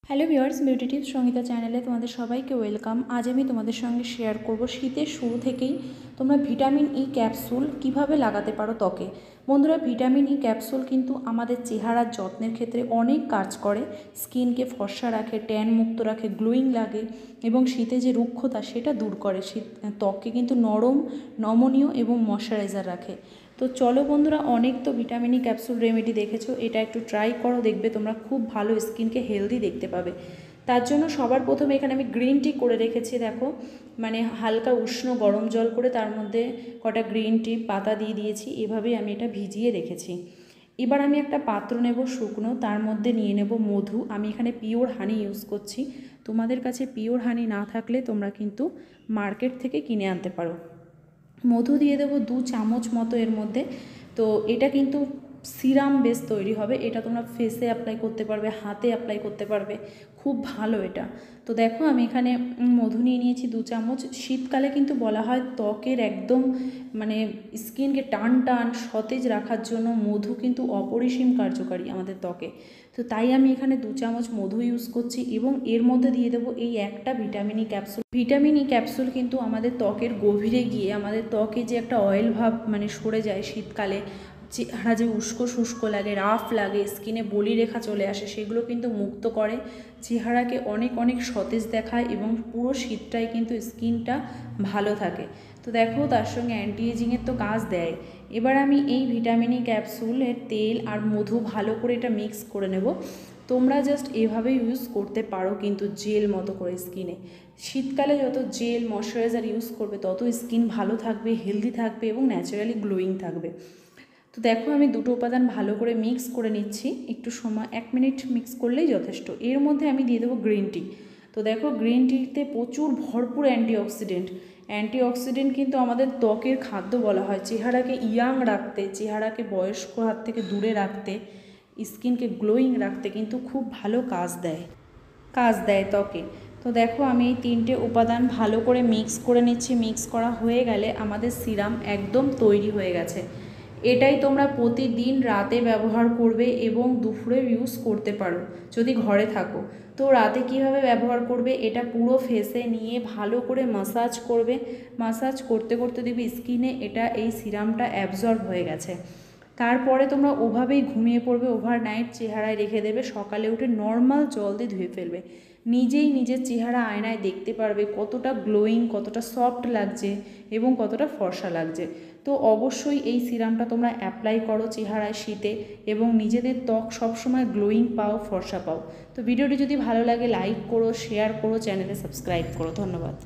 Hello viewers, beauty tips Sangeeta চ্যানেলে তোমাদের সবাইকে ওয়েলকাম। আজ আমি তোমাদের সঙ্গে শেয়ার করব শীতের শুরু থেকেই তোমরা ভিটামিন ই ক্যাপসুল কিভাবে লাগাতে পারো ত্বকে। বন্ধুরা, ভিটামিন ই ক্যাপসুল কিন্তু আমাদের চেহারার যত্নের ক্ষেত্রে অনেক কাজ করে। স্কিনকে ফর্সা রাখে, ট্যান মুক্ত রাখে, গ্লোয়িং লাগে এবং শীতে যে রুক্ষতা সেটা দূর করে। শীত ত্বককে কিন্তু নরম, নমনীয় এবং ময়শ্চারাইজার রাখে। তো চলো বন্ধুরা, অনেক তো ভিটামিন ই ক্যাপসুল রেমেডি দেখেছো, এটা একটু ট্রাই করো, দেখবে তোমরা খুব ভালো স্কিনকে হেলদি দেখতে পাবে। তার জন্য সবার প্রথমে এখানে আমি গ্রিন টি করে রেখেছি। দেখো, মানে হালকা উষ্ণ গরম জল করে তার মধ্যে কটা গ্রিন টি পাতা দিয়ে দিয়েছি, এভাবেই আমি এটা ভিজিয়ে রেখেছি। এবার আমি একটা পাত্র নেব শুকনো, তার মধ্যে নিয়ে নেব মধু। আমি এখানে পিওর হানি ইউজ করছি। তোমাদের কাছে পিওর হানি না থাকলে তোমরা কিন্তু মার্কেট থেকে কিনে আনতে পারো। মধু দিয়ে দেবো 2 চামচ মতো এর মধ্যে। তো এটা কিন্তু সিরাম বেস তৈরি হবে। এটা তোমরা ফেসে অ্যাপ্লাই করতে পারবে, হাতে অ্যাপ্লাই করতে পারবে, খুব ভালো এটা। তো দেখো, আমি এখানে মধু নিয়ে নিয়েছি 2 চামচ। শীতকালে কিন্তু বলা হয় ত্বকের একদম মানে স্কিনকে টান টান সতেজ রাখার জন্য মধু কিন্তু অপরিসীম কার্যকারী আমাদের ত্বকে। তো তাই আমি এখানে 2 চামচ মধু ইউজ করছি এবং এর মধ্যে দিয়ে দেবো এই একটা vitamin E capsule. Vitamin E capsule কিন্তু আমাদের ত্বকের গভীরে গিয়ে আমাদের ত্বকে যে একটা অয়েল ভাব মানে সরে যায় শীতকালে, চেহারা যে উস্কো শুষ্ক লাগে, রাফ লাগে, স্কিনে বলি রেখা চলে আসে, সেগুলো কিন্তু মুক্ত করে, চেহারাকে অনেক অনেক সতেজ দেখায় এবং পুরো শীতটাই কিন্তু স্কিনটা ভালো থাকে। তো দেখো, তার সঙ্গে অ্যান্টি এজিংয়ের তো কাজ দেয়। এবার আমি এই ভিটামিন ই ক্যাপসুলের তেল আর মধু ভালো করে এটা মিক্স করে নেব। তোমরা জাস্ট এভাবে ইউজ করতে পারো কিন্তু জেল মতো করে স্কিনে। শীতকালে যত জেল ময়শ্চারাইজার ইউজ করবে তত স্কিন ভালো থাকবে, হেলদি থাকবে এবং ন্যাচারালি গ্লোয়িং থাকবে। তো দেখো, আমি দুটো উপাদান ভালো করে মিক্স করে নিচ্ছি। একটু সময় 1 মিনিট মিক্স করলেই যথেষ্ট। এর মধ্যে আমি দিয়ে দেবো গ্রিন টি। তো দেখো, গ্রিন টিতে প্রচুর ভরপুর অ্যান্টিঅক্সিডেন্ট। অ্যান্টিঅক্সিডেন্ট কিন্তু আমাদের ত্বকের খাদ্য বলা হয়। চেহারাকে ইয়াং রাখতে, চেহারাকে বয়স্ক হাত থেকে দূরে রাখতে, স্কিনকে গ্লোয়িং রাখতে কিন্তু খুব ভালো কাজ দেয় ত্বকে। তো দেখো, আমি এই 3টে উপাদান ভালো করে মিক্স করে নিচ্ছি। মিক্স করা হয়ে গেলে আমাদের সিরাম একদম তৈরি হয়ে গেছে। এটাই তোমরা প্রতিদিন রাতে ব্যবহার করবে এবং দুপুরে ইউজ করতে পারো যদি ঘরে থাকো। তো রাতে কিভাবে ব্যবহার করবে, এটা পুরো ফেসে নিয়ে ভালো করে মাসাজ করবে। মাসাজ করতে করতে দেখবে স্কিনে এই সিরামটা অ্যাবজর্ব হয়ে গেছে। তারপরে তোমরা ওভাবেই ঘুমিয়ে পড়বে, ওভারনাইট চেহারায় রেখে দেবে। সকালে উঠে নর্মাল জল দিয়ে ধুয়ে ফেলবে। নিজেই নিজের চেহারা আয়নায় দেখতে পারবে কতটা গ্লোয়িং, কতটা সফট লাগছে এবং কতটা ফর্সা লাগছে। তো অবশ্যই এই সিরামটা তোমরা অ্যাপ্লাই করো চেহারায় শীতে এবং নিজেদের ত্বক সবসময় গ্লোয়িং পাও, ফর্সা পাও। তো ভিডিওটি যদি ভালো লাগে লাইক করো, শেয়ার করো, চ্যানেলে সাবস্ক্রাইব করো। ধন্যবাদ।